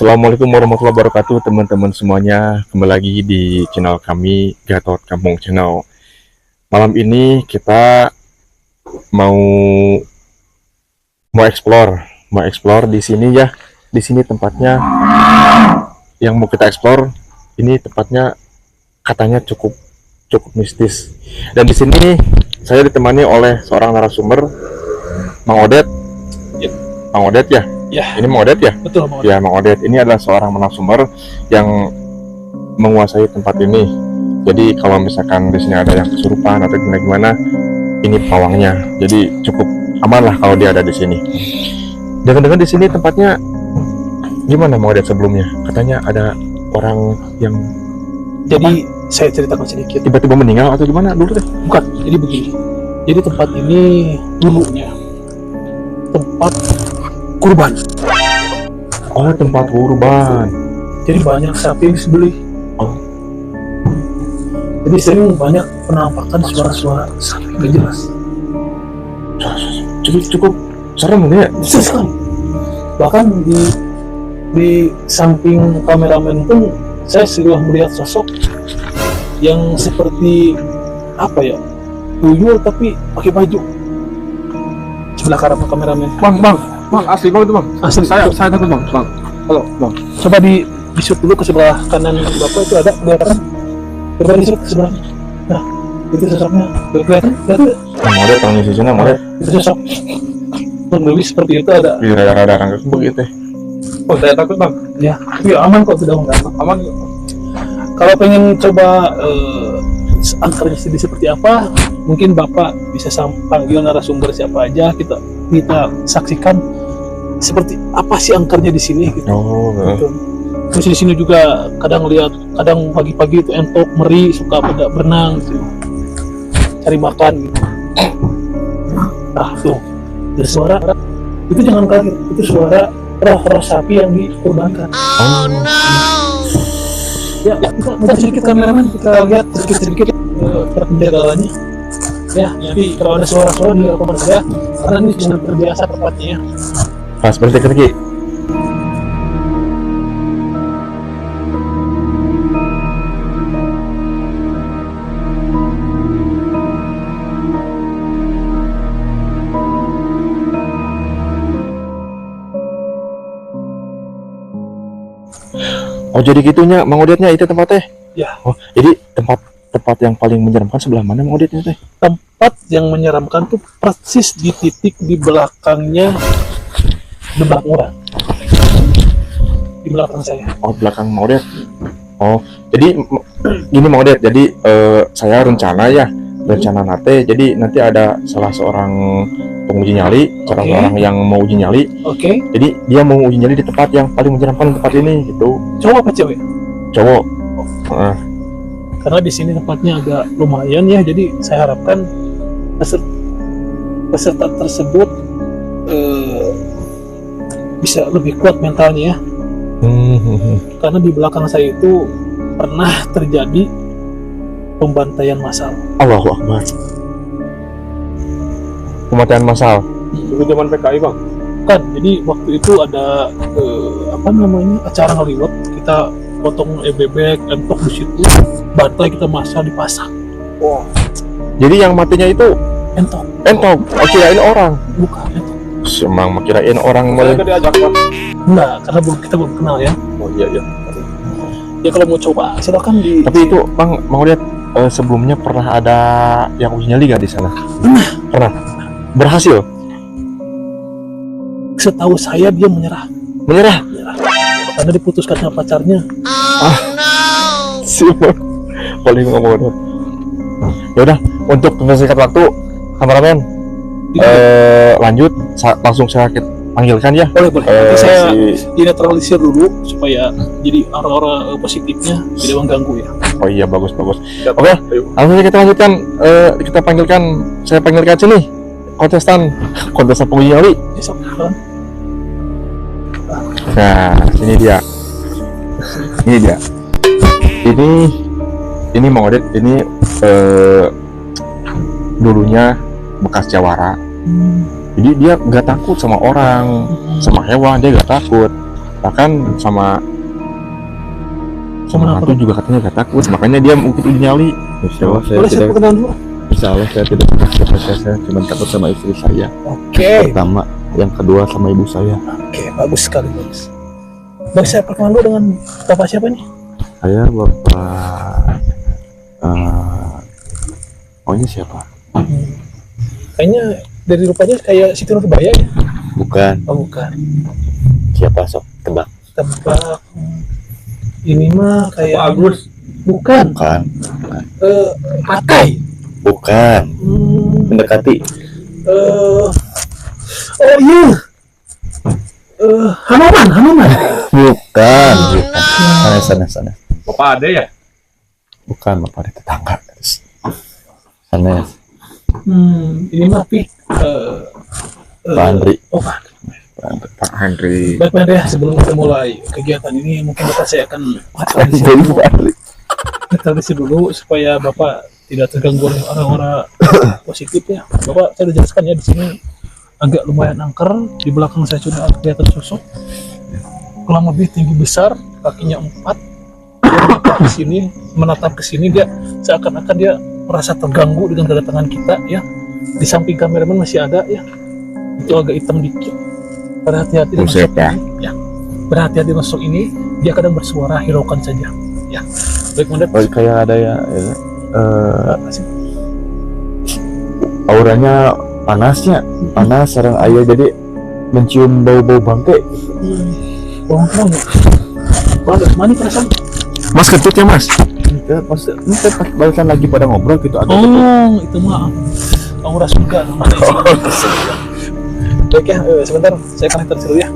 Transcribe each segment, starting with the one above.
Assalamualaikum warahmatullahi wabarakatuh teman-teman semuanya. Kembali lagi di channel kami Gatot Kampung Channel. Malam ini kita mau explore di sini ya. Di sini tempatnya yang mau kita explore. Ini tempatnya katanya cukup mistis. Dan di sini saya ditemani oleh seorang narasumber, Mang Odet. Mang Odet ya? Ya. Ini Mang Odet ya? Betul, Mang Odet. Ya, Mang Odet ini adalah seorang narasumber yang menguasai tempat ini. Jadi kalau misalkan di sini ada yang kesurupan atau gimana, ini pawangnya. Jadi cukup aman lah kalau dia ada di sini. Dengar-dengar di sini tempatnya gimana Mang Odet sebelumnya? Katanya ada orang yang Jadi saya ceritakan sedikit. tiba-tiba meninggal atau gimana dulu deh? Bukan, jadi begini. Jadi tempat ini dulunya tempat kurban. Oh, tempat kurban. Jadi banyak sapi yang disembelih. Oh. Jadi sering banyak penampakan suara-suara sapi gak jelas. Cukup serem ya? Bisa sekali. Bahkan di samping kameramen pun saya sudah melihat sosok yang seperti apa ya, tuyul tapi pakai baju. Sebelah kanan kameramen. Bang, asli bang itu bang. Asli. Saya takut bang. Halo, bang. Coba di shoot dulu ke sebelah kanan bapak itu ada kelihatan. Coba di shoot ke sebelah. Nah, itu sosoknya. Kelihatan? Mang Odet tanggung di sana, Mang Odet. Itu sosok. Lebih seperti itu ada. Di rada-rada angkat begitu. Oh, saya takut bang. Ya, aman kok, sudah aman. Kalau pengen coba angkernya seperti apa, mungkin bapak bisa panggil narasumber siapa aja, kita saksikan seperti apa sih angkernya di sini gitu. Oh, Gitu. Terus di sini juga kadang pagi-pagi itu entok meri suka pada berenang gitu. Cari makan gitu. Nah tuh ada suara, itu jangan kaget, itu suara roh sapi yang dikurbankan. Oh no. Ya, kita mudah sedikit kameramen, kita lihat sedikit penjagaannya. Ya, nanti kalau ada suara-suara di rekaman saya, karena ini sudah terbiasa tempatnya ya. Pas berarti lagi. Oh jadi gitunya Mang Odetnya itu tempatnya? Ya. Oh jadi tempat yang paling menyeramkan sebelah mana Mang Odetnya teh? Tempat yang menyeramkan tuh persis di titik di belakangnya Lebak Murah. Di belakang saya. Oh belakang Mang Odet. Oh jadi gini Mang Odet, jadi saya rencana nate, jadi nanti ada salah seorang penguji nyali, salah seorang yang mau uji nyali. Oke. Jadi dia mau uji nyali di tempat yang paling menyeramkan tempat ini gitu. Cowok apa cewek? Cowok. Karena di sini tempatnya agak lumayan ya, jadi saya harapkan peserta tersebut bisa lebih kuat mentalnya ya. Karena di belakang saya itu pernah terjadi pembantaian massal. Allahu Akbar. Pembantaian massal. Itu zaman PKI bang. Kan, jadi waktu itu ada acara ngeliwat, kita potong bebek, entok di situ, bantai kita masak dipasang. Wow. Jadi yang matinya itu Entok. Oh kirain orang. Bukan entok. Semang kirain orang malah. Enggak, karena kita belum kenal ya. Oh iya. Ya kalau mau coba silakan di. Tapi itu bang mau lihat sebelumnya pernah ada yang uji nyali nggak di sana? Pernah. Berhasil. Setahu saya dia menyerah. Karena diputuskan sama pacarnya. Siapa? Paling ngomong. Ya udah, untuk mempersingkat waktu, kameramen lanjut, langsung saya panggilkan ya. Boleh. Nanti saya si... dinetralisir dulu supaya jadi aura-aura positifnya tidak mengganggu ya. Oh iya, bagus. Oke, langsung kita lanjutkan. Saya panggilkan sini kontestan penguji nyali. Nah, ini dia. Ini Mang Odet, ini dulunya bekas jawara. Jadi dia nggak takut sama orang, sama hewan dia nggak takut. bahkan sama Sama hantu juga katanya gak takut, makanya dia mungkin udah nyali. Insya Allah saya Boleh saya tidak, perkenalan dulu? insya Allah saya tidak pernah siapa-siapa, saya cuma takut sama istri saya. Oke. Pertama, yang kedua sama ibu saya. Oke, bagus sekali, bagus. Baik, saya perkenalan dulu dengan bapak siapa nih? Saya bapak, maunya siapa? Kayaknya dari rupanya kayak Siti Nurbaya ya? Bukan. Oh, bukan. Siapa sok? Tebak. Tebak. Ini mah kayak Agus. Bukan. Bukan. Pakai. Bukan. Mendekati. Oh iya. Hanoman. Bukan. Sana. Bapak ada ya? Bukan, bapak di tetangga. Sana. Ini mah Pak Andri. Oh, Pak. Pak Henry. Baik, Pak ya, sebelum kita mulai kegiatan ini, mungkin Bapak saya akan Jadi Pak Andri. tradisi dulu supaya Bapak tidak terganggu oleh orang-orang positif ya. Bapak, saya udah jelaskan ya di sini agak lumayan angker, di belakang saya sudah kelihatan sosok kurang lebih tinggi besar, kakinya 4. Dia menatap ke sini dia seakan-akan dia merasa terganggu dengan kedatangan kita ya. Di samping kameramen masih ada ya. Itu agak hitam dikit. Berhati-hati dengan sosok Siapa? ini ya. Berhati-hati dengan sosok ini, dia kadang bersuara, hiraukan saja ya. Baik, Mandep. Oh, kayak ada ya, auranya panas sareng ayah, jadi mencium bau-bau bangke. Bohong ya. Waduh, mana perasaan? Mas kentut ya mas? Ini pas balasan lagi pada ngobrol gitu ada. Oh, itu mah aura surga namanya. Baik ya, sebentar saya connect dulu ya.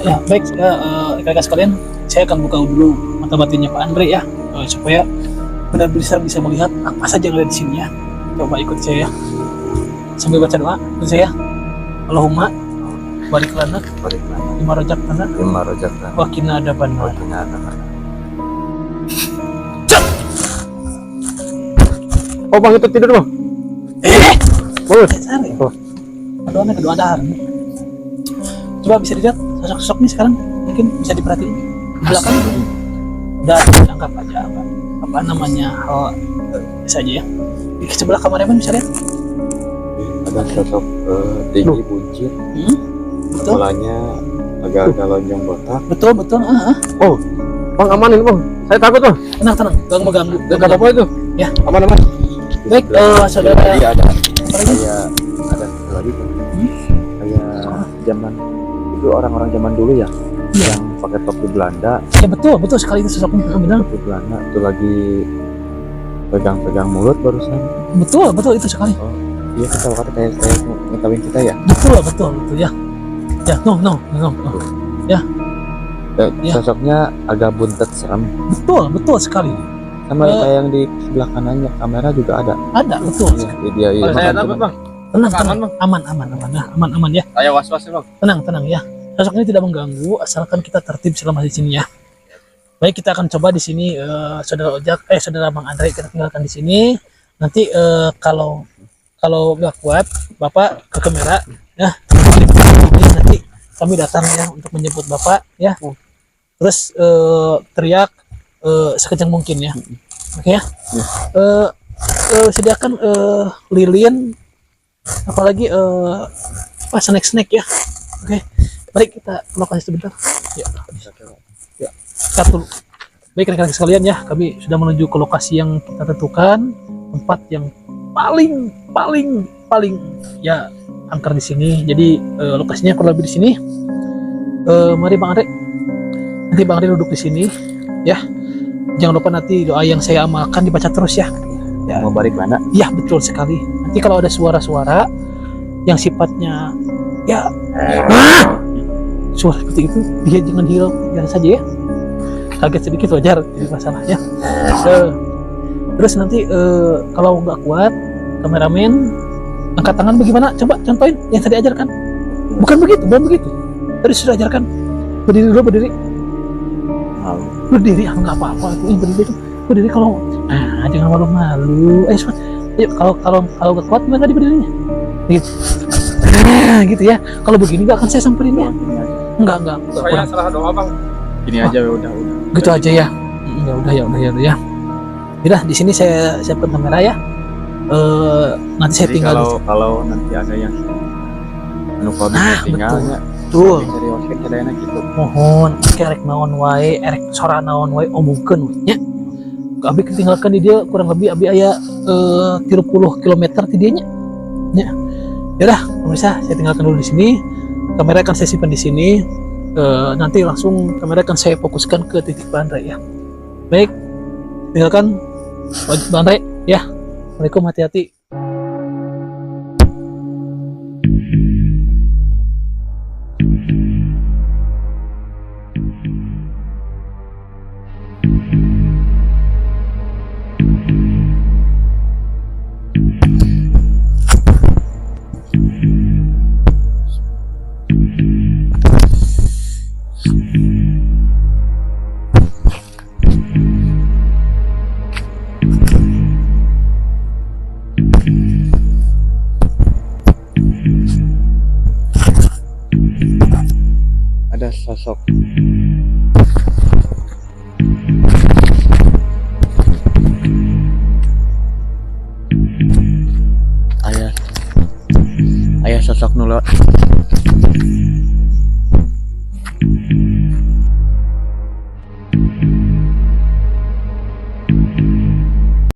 Ya, baik, kakak sekalian, saya akan buka dulu mata batinnya Pak Andre ya, supaya benar-benar bisa melihat apa saja yang ada di sini ya. Coba ikut saya ya. Sambil baca doa, ikut saya. Allahumma barik lana lima rojakna wa qina adzabannar. Oh bang itu tidur bang. Boleh. Cari. Doanya kedua dahar. Coba bisa dilihat sosok-sosok ini sekarang, mungkin bisa diperhatiin di belakang. Dan tangkap aja apa namanya bisa aja ya. Di sebelah kameramen bisa lihat. Ada sosok tinggi buncit, Betul. kepalanya agak-agak lonjong botak. Betul. Oh bang aman ini bang. Saya takut bang. Tenang. Gak mengganggu. Gak apa-apa itu. Ya. Aman. Baik, saudara. Jadi ada Apa lagi? kayak ada satu lagi tuh. Kayak zaman itu orang-orang zaman dulu ya, Iya. yang pakai topi Belanda. Ya betul sekali itu sosoknya benar. Topi Belanda itu lagi pegang-pegang mulut barusan. Betul itu sekali. Iya, kita kata kayak saya ngetawain kita ya. Betul ya. Ya, no. Ya. Sosoknya agak buntet serem. Betul sekali. Sama kayak yang di sebelah kanannya kamera juga ada. Ada, betul. Iya, dia Saya takut bang. Tenang. Aman ya. Saya was-was bang. Tenang ya. Sosok ini tidak mengganggu asalkan kita tertib selama di sini ya. Baik, kita akan coba di sini saudara Ojak, saudara Bang Andre kita tinggalkan di sini. Nanti kalau nggak kuat, Bapak ke kamera ya. Nanti kami datang ya untuk menjemput Bapak ya. Terus teriak sekencang mungkin ya. Oke ya. Sediakan lilin, apalagi snack ya. Oke. Mari kita ke lokasi sebentar. Ya. Cut dulu. Baik rekan-rekan sekalian ya, kami sudah menuju ke lokasi yang kita tentukan, tempat yang paling ya angker di sini. Jadi lokasinya kurang lebih di sini. Mari Bang Andre. Nanti Bang Andre duduk di sini ya. Jangan lupa nanti doa yang saya amalkan dibaca terus ya. Ya. Mau balik mana? Ya betul sekali. Nanti kalau ada suara-suara yang sifatnya ya suara seperti itu, dia jangan hirau, biasa saja ya. Kaget sedikit wajar, jadi masalahnya. Terus nanti kalau nggak kuat, kameramen angkat tangan bagaimana? Coba contohin yang tadi ajarkan. Bukan begitu. Tadi sudah ajarkan. Berdiri dulu, berdiri. Berdiri, nggak apa-apa. Berdiri kalau, jangan malu-malu. Ayo kalau nggak kuat gimana tadi berdirinya? Gitu. Gitu ya. Kalau begini nggak akan saya samperin ya. Enggak kurang. salah doa bang. Gini aja udah. Gitu aja ya. Ya udah ya. Udah di sini saya siapkan kamera ya. Nanti saya Jadi tinggal. kalau nanti ada yang kalau Nah, bisa tinggalnya Betul. cari ospek enak gitu. Mohon kerek naon wae, erek sora naon wae omongkeun we nya. Abi ketinggalkan di dia kurang lebih abi aya 30 km ti dieu nya. Ya. Yaudah, pemirsa, saya tinggalkan dulu di sini. Kamera akan saya simpan di sini. Nanti langsung kamera akan saya fokuskan ke titik Bandre ya. Baik, tinggalkan Bandre ya. Assalamualaikum, hati-hati. Ada sosok ayah sosok nula